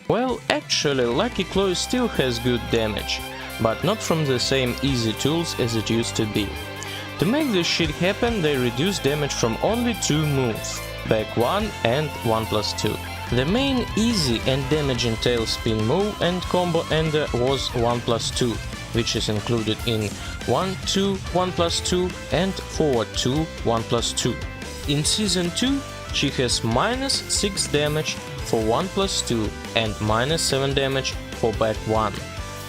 Well, actually, Lucky Chloe still has good damage, but not from the same easy tools as it used to be. To make this shit happen, they reduce damage from only two moves, back 1 and 1+2. The main easy and damaging tailspin move and combo ender was 1+2, which is included in 1-2, 1+2 and forward 2, 1+2. In Season 2, she has -6 damage for 1+2 and -7 damage for back 1.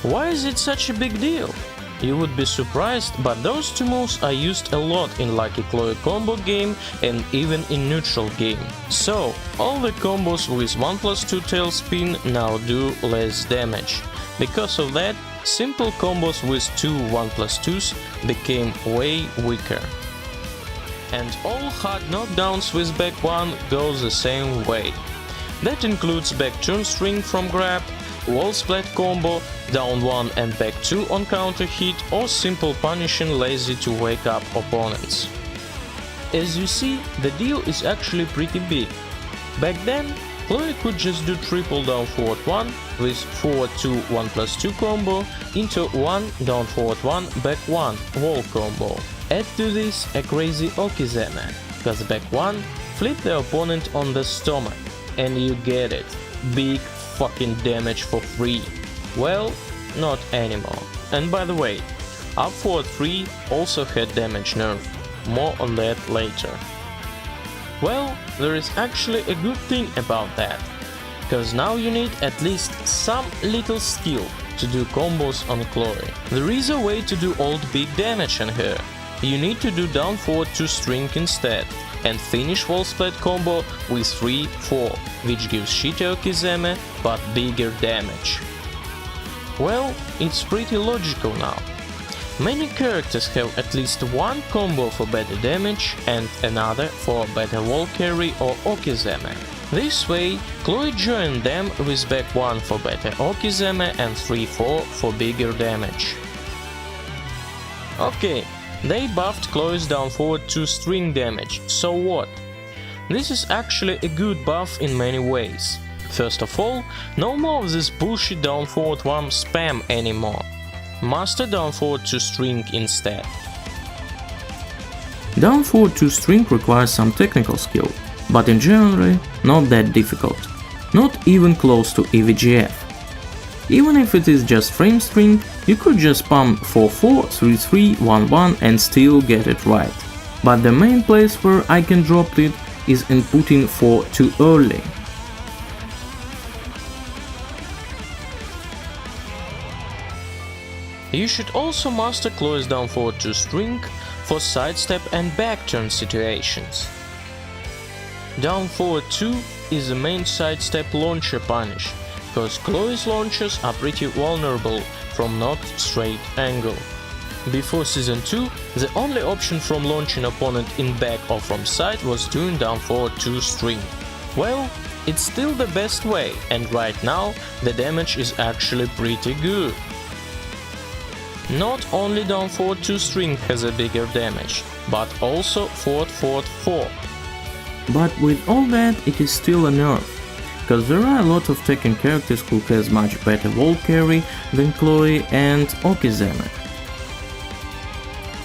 Why is it such a big deal? You would be surprised, but those two moves are used a lot in Lucky Chloe combo game and even in neutral game. So, all the combos with 1+2 tailspin now do less damage. Because of that, simple combos with two 1+2s became way weaker. And all hard knockdowns with back 1 go the same way. That includes back turn string from grab, wall splat combo, down 1 and back 2 on counter hit, or simple punishing lazy to wake up opponents. As you see, the deal is actually pretty big. Back then, Chloe could just do triple down forward 1 with forward 2 1+2 combo into 1 down forward 1 back 1 wall combo. Add to this a crazy Okizeme, cause back 1 flip the opponent on the stomach, and you get it, big fucking damage for free. Well, not anymore. And by the way, up forward 3 also had damage nerf, more on that later. Well, there is actually a good thing about that, cause now you need at least some little skill to do combos on Chloe. There is a way to do old big damage on her. You need to do down forward 2 string instead, and finish wall splat combo with 3-4, which gives shitty Okizeme but bigger damage. Well, it's pretty logical now. Many characters have at least one combo for better damage and another for better wall carry or Okizeme. This way, Chloe joined them with back 1 for better Okizeme and 3-4 for bigger damage. Okay, they buffed Chloe's down forward 2 string damage, so what? This is actually a good buff in many ways. First of all, no more of this bullshit down forward 1 spam anymore. Master down forward 2 string instead. Down forward 2 string requires some technical skill, but in general not that difficult, not even close to EVGF. Even if it is just frame string, you could just spam 4-4, 3-3, 1-1 and still get it right. But the main place where I can drop it is in putting 4 too early. You should also master Chloe's down forward 2 string for sidestep and back turn situations. Down forward 2 is the main sidestep launcher punish, cause Chloe's launchers are pretty vulnerable from not straight angle. Before Season 2, the only option from launching opponent in back or from side was doing down forward 2 string. Well, it's still the best way, and right now the damage is actually pretty good. Not only down forward 2 string has a bigger damage, but also forward 4. But with all that, it is still a nerf, cause there are a lot of Tekken characters who has much better wall carry than Chloe and Okizeme.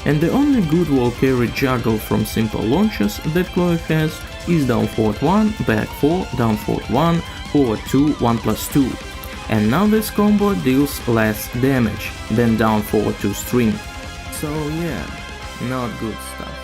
And the only good wall carry juggle from simple launches that Chloe has is down forward 1, back 4, down forward 1, forward 2, 1+2. And now this combo deals less damage than down forward 2 string. So yeah, not good stuff.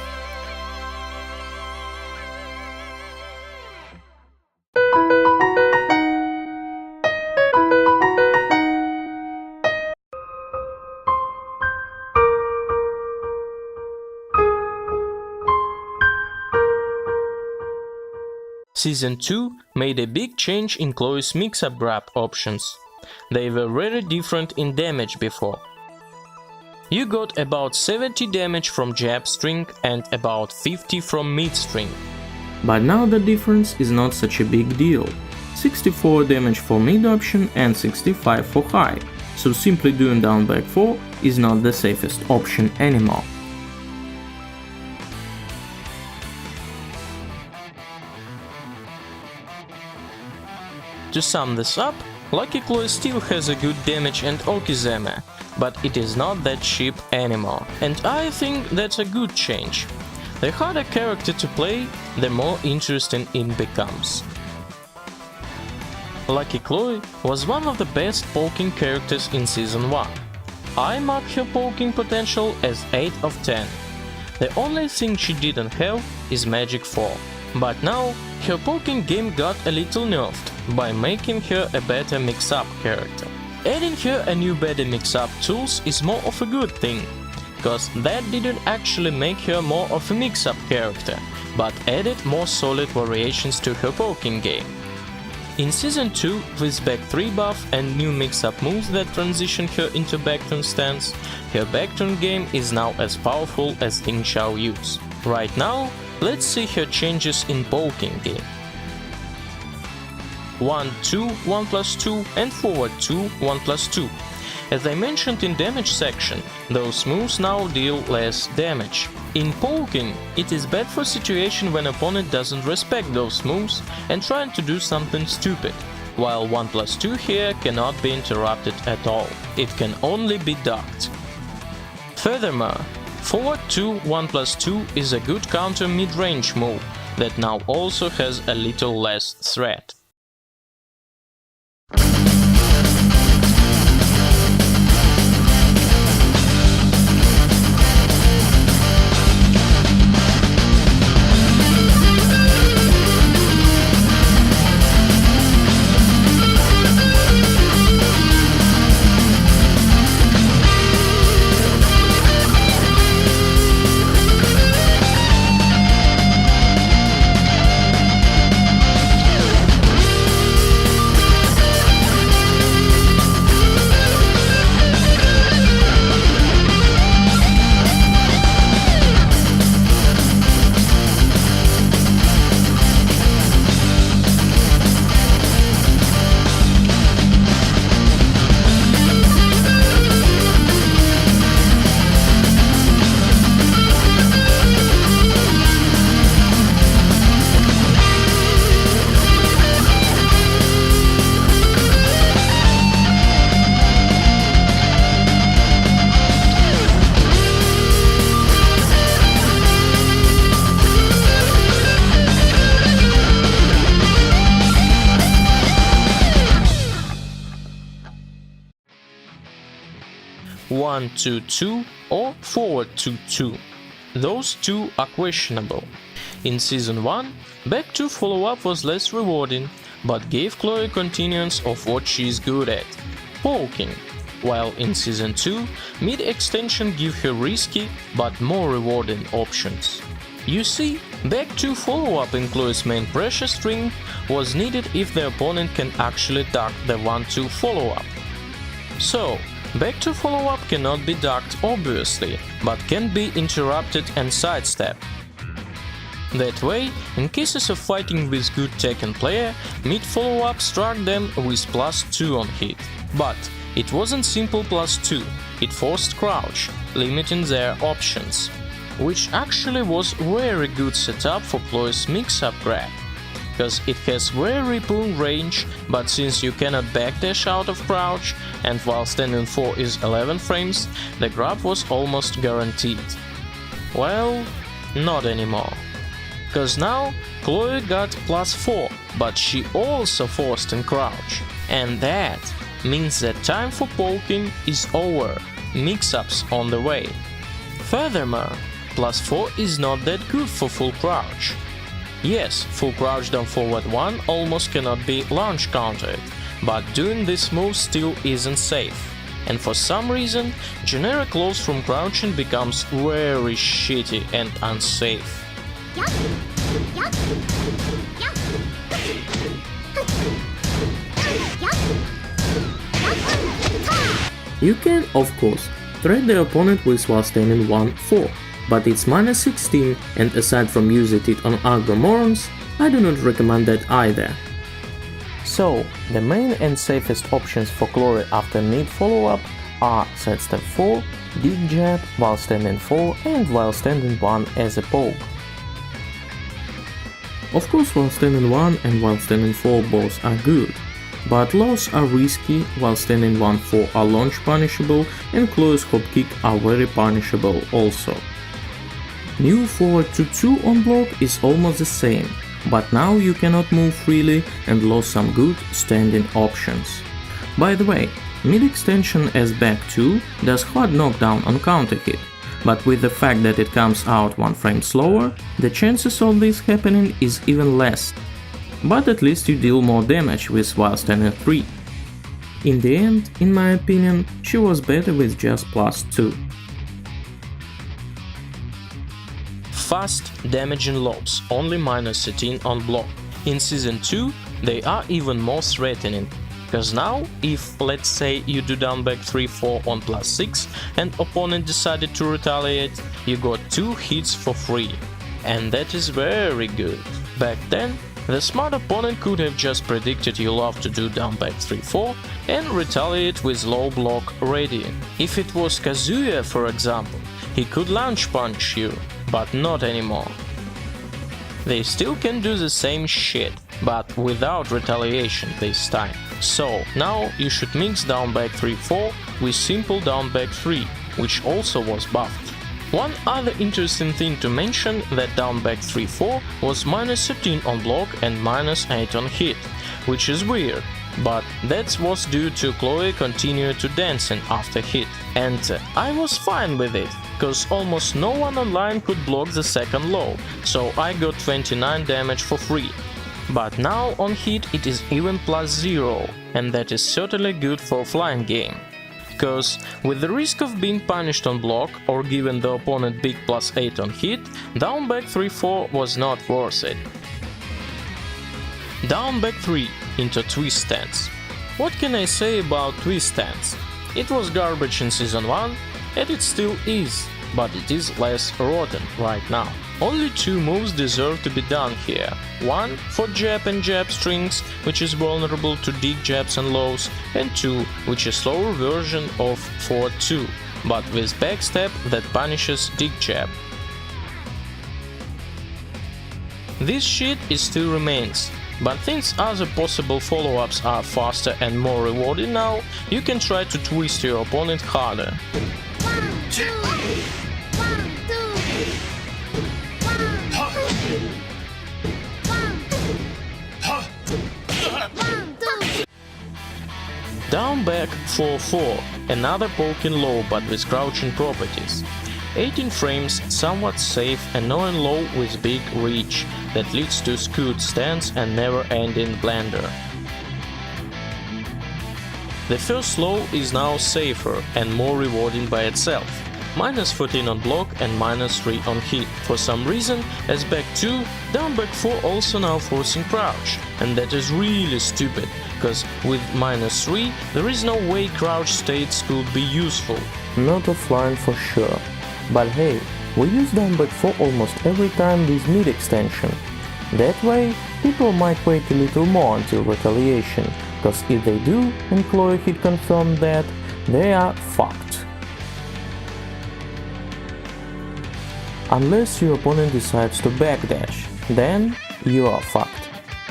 Season 2 made a big change in Chloe's mix-up grab options. They were very different in damage before. You got about 70 damage from jab string and about 50 from mid string. But now the difference is not such a big deal. 64 damage for mid option and 65 for high, so simply doing down back 4 is not the safest option anymore. To sum this up, Lucky Chloe still has a good damage and Okizeme, but it is not that cheap anymore, and I think that's a good change. The harder character to play, the more interesting it becomes. Lucky Chloe was one of the best poking characters in Season 1. I mark her poking potential as 8 of 10. The only thing she didn't have is Magic 4, but now her poking game got a little nerfed by making her a better mix-up character. Adding her a new better mix-up tools is more of a good thing, cause that didn't actually make her more of a mix-up character, but added more solid variations to her poking game. In Season 2, with back 3 buff and new mix-up moves that transition her into backturn stance, her backturn game is now as powerful as Ting Xiao Yu's. Right now, let's see her changes in poking game. 1-2, 1+2 and forward 2, 1+2. As I mentioned in damage section, those moves now deal less damage. In poking, it is bad for situation when opponent doesn't respect those moves and trying to do something stupid, while 1+2 here cannot be interrupted at all, it can only be ducked. Furthermore, forward 2, 1+2 is a good counter mid-range move that now also has a little less threat. One 2-2 or forward 2-2. Those two are questionable. In Season 1, back 2 follow-up was less rewarding, but gave Chloe continuance of what she is good at – poking, while in Season 2, mid-extension give her risky but more rewarding options. You see, back 2 follow-up in Chloe's main pressure string was needed if the opponent can actually duck the 1-2 follow-up. So, back 2 follow-up cannot be ducked obviously, but can be interrupted and sidestepped. That way, in cases of fighting with good Tekken player, mid follow-up struck them with +2 on hit. But it wasn't simple +2, it forced crouch, limiting their options. Which actually was very good setup for Chloe's mix-up grab, because it has very poor range, but since you cannot backdash out of crouch, and while standing 4 is 11 frames, the grab was almost guaranteed. Well, not anymore. Cause now Chloe got +4, but she also forced in crouch, and that means that time for poking is over, mix-ups on the way. Furthermore, +4 is not that good for full crouch. Yes, full crouch down forward 1 almost cannot be launch countered, but doing this move still isn't safe. And for some reason, generic lows from crouching becomes very shitty and unsafe. You can, of course, threat the opponent with while standing 1-4, but it's -16 and aside from using it on aggro morons, I do not recommend that either. So, the main and safest options for Chloe after mid follow-up are sidestep 4, dig jab, while standing 4 and while standing 1 as a poke. Of course while standing 1 and while standing 4 both are good, but lows are risky while standing 1-4 are launch punishable and close hop kick are very punishable also. New forward 2-2 on block is almost the same, but now you cannot move freely and lost some good standing options. By the way, mid extension as back 2 does hard knockdown on counter hit, but with the fact that it comes out 1 frame slower, the chances of this happening is even less. But at least you deal more damage with while standing 3. In the end, in my opinion, she was better with just +2. Fast damaging lobs, only -13 on block. In Season 2 they are even more threatening, cause now if, let's say, you do down back 3-4 on +6 and opponent decided to retaliate, you got 2 hits for free, and that is very good. Back then, the smart opponent could have just predicted you love to do down back 3-4 and retaliate with low block ready. If it was Kazuya, for example, he could launch punch you, but not anymore. They still can do the same shit, but without retaliation this time. So now you should mix down back 3-4 with simple down back 3, which also was buffed. One other interesting thing to mention that down back 3-4 was -13 on block and -8 on hit, which is weird, but that was due to Chloe continue to dancing after hit, and I was fine with it, cause almost no one online could block the second low, so I got 29 damage for free. But now on hit it is even +0, and that is certainly good for flying game. Cause with the risk of being punished on block or giving the opponent big +8 on hit, down back 3-4 was not worth it. Down back 3 into twist stance. What can I say about twist stance? It was garbage in Season 1, and it still is, but it is less rotten right now. Only 2 moves deserve to be done here. One for jab and jab strings, which is vulnerable to dig jabs and lows, and 2, which is slower version of forward 2, but with backstep that punishes dig jab. This shit is still remains, but since other possible follow-ups are faster and more rewarding now, you can try to twist your opponent harder. Down back 4-4, another poking low but with crouching properties. 18 frames, somewhat safe, annoying low with big reach that leads to skewed stance and never-ending blender. The first low is now safer and more rewarding by itself. -14 on block and -3 on hit. For some reason, as back 2, down back 4 also now forcing crouch, and that is really stupid, cause with -3 there is no way crouch states could be useful. Not offline for sure, but hey, we use down back 4 almost every time with mid extension. That way, people might wait a little more until retaliation, cause if they do and Chloe hit confirmed that, they are fucked. Unless your opponent decides to backdash, then you are fucked,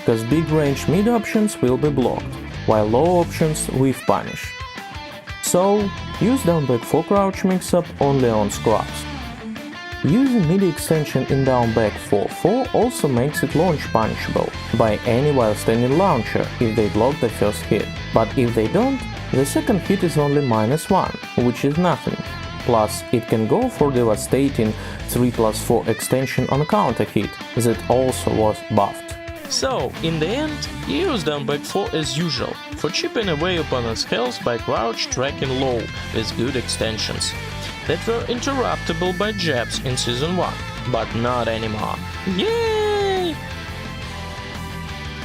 cause big range mid options will be blocked, while low options with punish. So, use down back 4 crouch mix-up only on scrubs. Using mid extension in down back 4-4 also makes it launch punishable by any while standing launcher if they block the first hit, but if they don't, the second hit is only -1, which is nothing. Plus, it can go for devastating 3+4 extension on counter hit that also was buffed. So, in the end, you use down back 4 as usual, for chipping away opponent's health by crouch tracking low with good extensions that were interruptible by jabs in Season 1, but not anymore. Yay!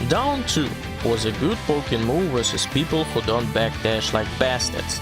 Down 2 was a good poking move versus people who don't backdash like bastards.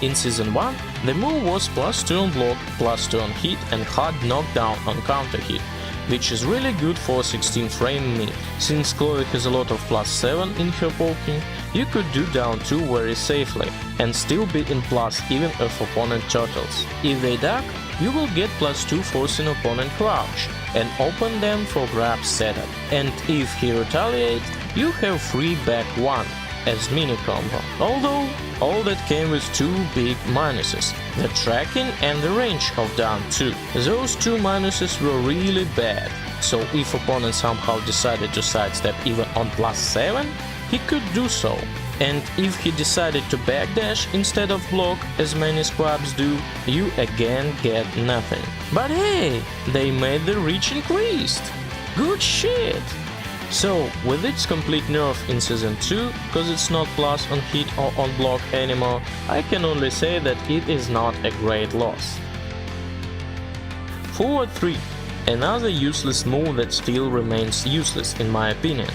In Season 1, the move was +2 on block, +2 on hit and hard knockdown on counter hit, which is really good for 16 frame mid. Since Chloe has a lot of +7 in her poking, you could do down 2 very safely and still be in plus even if opponent turtles. If they duck, you will get +2 forcing opponent crouch and open them for grab setup. And if he retaliates, you have free back 1, as mini combo, although all that came with two big minuses, the tracking and the range of down 2. Those two minuses were really bad, so if opponent somehow decided to sidestep even on +7, he could do so. And if he decided to backdash instead of block, as many squabs do, you again get nothing. But hey, they made the reach increased! Good shit! So, with its complete nerf in Season 2, cause it's not plus on hit or on block anymore, I can only say that it is not a great loss. Forward 3. Another useless move that still remains useless in my opinion,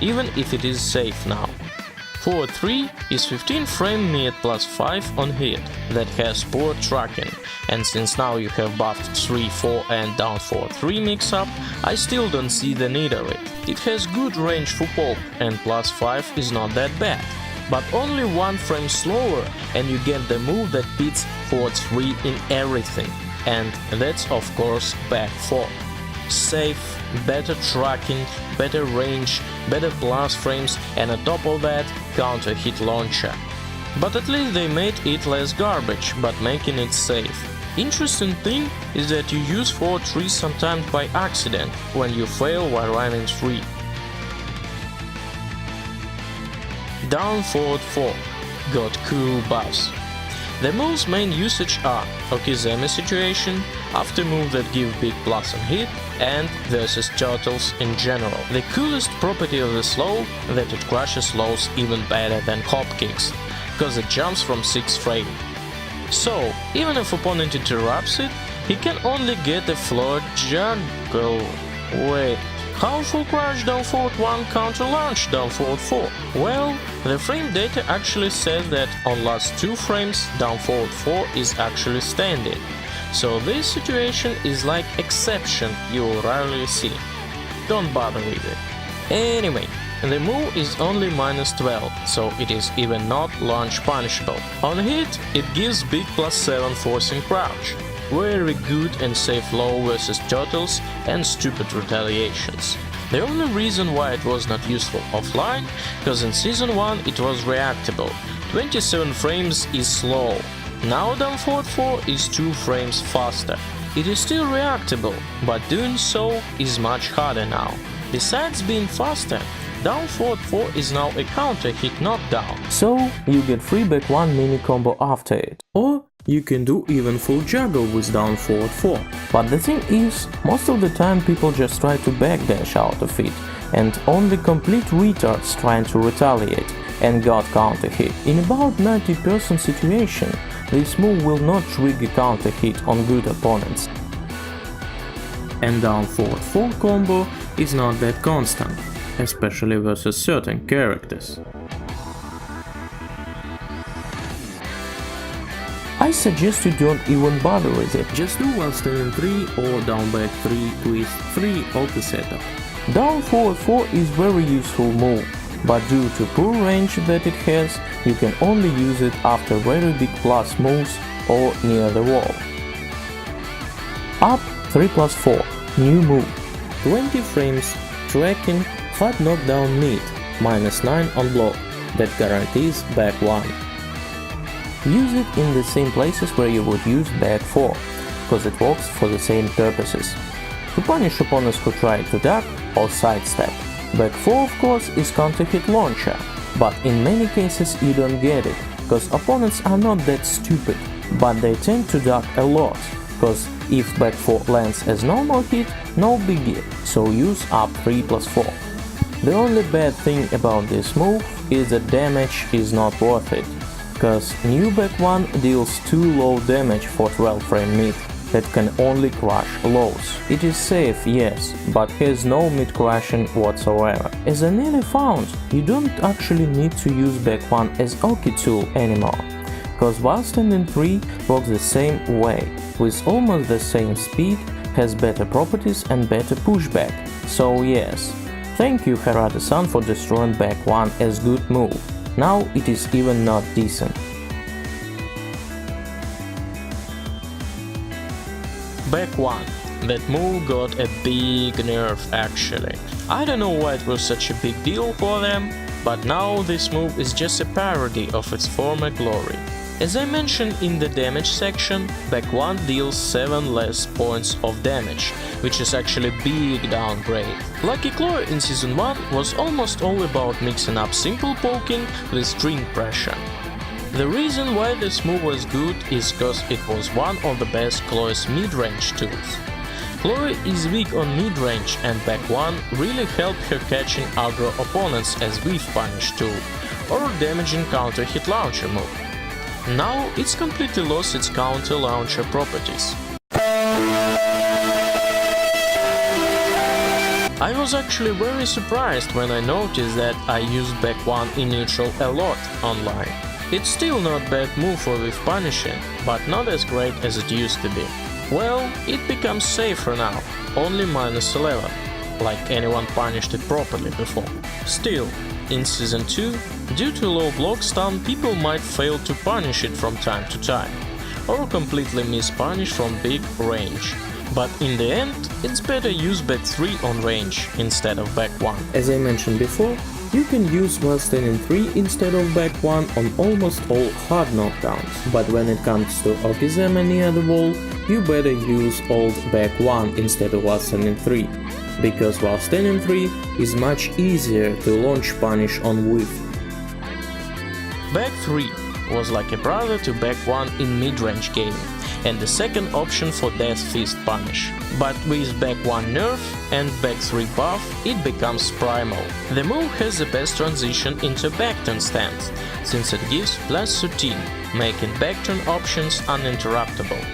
even if it is safe now. Forward 3 is 15 frame mid +5 on hit that has poor tracking, and since now you have buffed 3-4 and down 4-3 mix-up, I still don't see the need of it. It has good range for pop and +5 is not that bad, but only 1 frame slower and you get the move that beats forward 3 in everything, and that's of course back 4. Safe, better tracking, better range, better plus frames, and on top of that, counter hit launcher. But at least they made it less garbage, but making it safe. Interesting thing is that you use forward 3 sometimes by accident, when you fail while running 3. Down forward 4 got cool buffs. The move's main usage are Okizeme situation, after move that give big plus on hit, and versus turtles in general. The coolest property of the slow that it crushes lows even better than hop kicks, cause it jumps from 6 frame. So, even if opponent interrupts it, he can only get a floor juggle. Wait, how full crush down forward 1 counter launch down forward 4? Well, the frame data actually says that on last 2 frames down forward 4 is actually standing. So this situation is like exception you will rarely see. Don't bother with it. Anyway, the move is only -12, so it is even not launch punishable. On hit, it gives big +7 forcing crouch. Very good and safe low versus turtles and stupid retaliations. The only reason why it was not useful offline, cause in Season 1 it was reactable. 27 frames is slow. Now down forward 4 is 2 frames faster. It is still reactable, but doing so is much harder now. Besides being faster, down forward 4 is now a counter hit knockdown. So you get free back 1 mini combo after it. Or you can do even full juggle with down forward 4. But the thing is, most of the time people just try to backdash out of it, and only complete retards trying to retaliate and got counter hit. In about 90% situation, this move will not trigger counter hit on good opponents. And down forward 4 combo is not that constant, especially versus certain characters. I suggest you don't even bother with it, just do while standing 3 or down back 3 with 3 auto setup. Down forward 4 is very useful move, but due to poor range that it has, you can only use it after very big plus moves or near the wall. Up 3+4, new move, 20 frames, tracking, hard knockdown mid, -9 on block, that guarantees back 1. Use it in the same places where you would use back 4, cause it works for the same purposes. To punish opponents who try to duck or sidestep. Back 4 of course is counter hit launcher, but in many cases you don't get it, cause opponents are not that stupid, but they tend to duck a lot, cause if back 4 lands as normal hit, no biggie, so use up 3+4. The only bad thing about this move is that damage is not worth it, cause new back 1 deals too low damage for 12 frame mid that can only crush lows. It is safe, yes, but has no mid crushing whatsoever. As I nearly found, you don't actually need to use back 1 as Oki tool anymore, cause while standing 3 works the same way, with almost the same speed, has better properties and better pushback, so yes. Thank you Harada-san for destroying back 1 as good move. Now it is even not decent. Back 1. That move got a big nerf actually. I don't know why it was such a big deal for them, but now this move is just a parody of its former glory. As I mentioned in the damage section, back 1 deals 7 less points of damage, which is actually a big downgrade. Lucky Claw in Season 1 was almost all about mixing up simple poking with string pressure. The reason why this move was good is cause it was one of the best Chloe's mid-range tools. Chloe is weak on mid-range and back 1 really helped her catching aggro opponents as whiff punish tool or damaging counter hit launcher move. Now it's completely lost its counter launcher properties. I was actually very surprised when I noticed that I used back 1 in neutral a lot online. It's still not bad move for whiff punishing, but not as great as it used to be. Well, it becomes safer now, only -11, like anyone punished it properly before. Still, in Season 2, due to low block stun, people might fail to punish it from time to time, or completely miss punish from big range. But in the end, it's better use back 3 on range instead of back 1. As I mentioned before, you can use while standing 3 instead of back 1 on almost all hard knockdowns, but when it comes to Okizeme near the wall, you better use old back 1 instead of while standing 3, because while standing 3 is much easier to launch punish on whiff. Back 3 was like a brother to back 1 in mid-range gaming, and the second option for Death Fist punish. But with back 1 nerf and back 3 buff, it becomes primal. The move has the best transition into backturn stance, since it gives +13, making backturn options uninterruptible.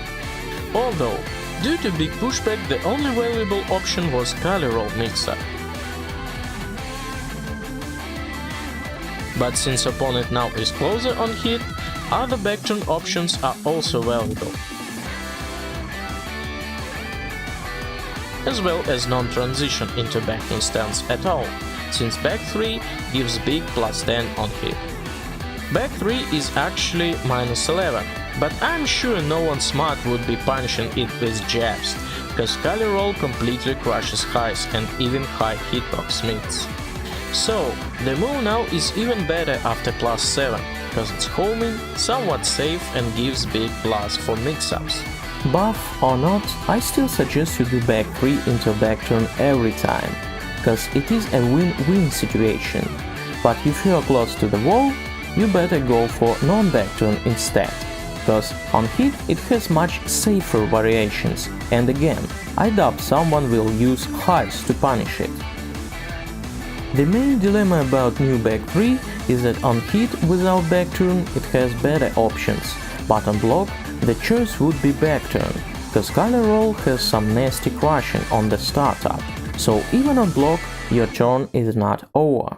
Although, due to big pushback, the only valuable option was Kali Roll mix-up. But since opponent now is closer on hit, other backturn options are also valuable, as well as non-transition into backturn stance at all, since back 3 gives big +10 on hit. Back 3 is actually -11, but I'm sure no one smart would be punishing it with jabs, cause Kali Roll completely crushes highs and even high hitbox mids. So, the move now is even better after +7, cause it's homing, somewhat safe and gives big plus for mix-ups. Buff or not, I still suggest you do back 3 into backturn every time, cause it is a win-win situation. But if you are close to the wall, you better go for non-backturn instead, cause on hit it has much safer variations, and again, I doubt someone will use highs to punish it. The main dilemma about new back 3 is that on hit without backturn it has better options, but on block the choice would be backturn, cause Kali Roll has some nasty crushing on the startup, so even on block your turn is not over.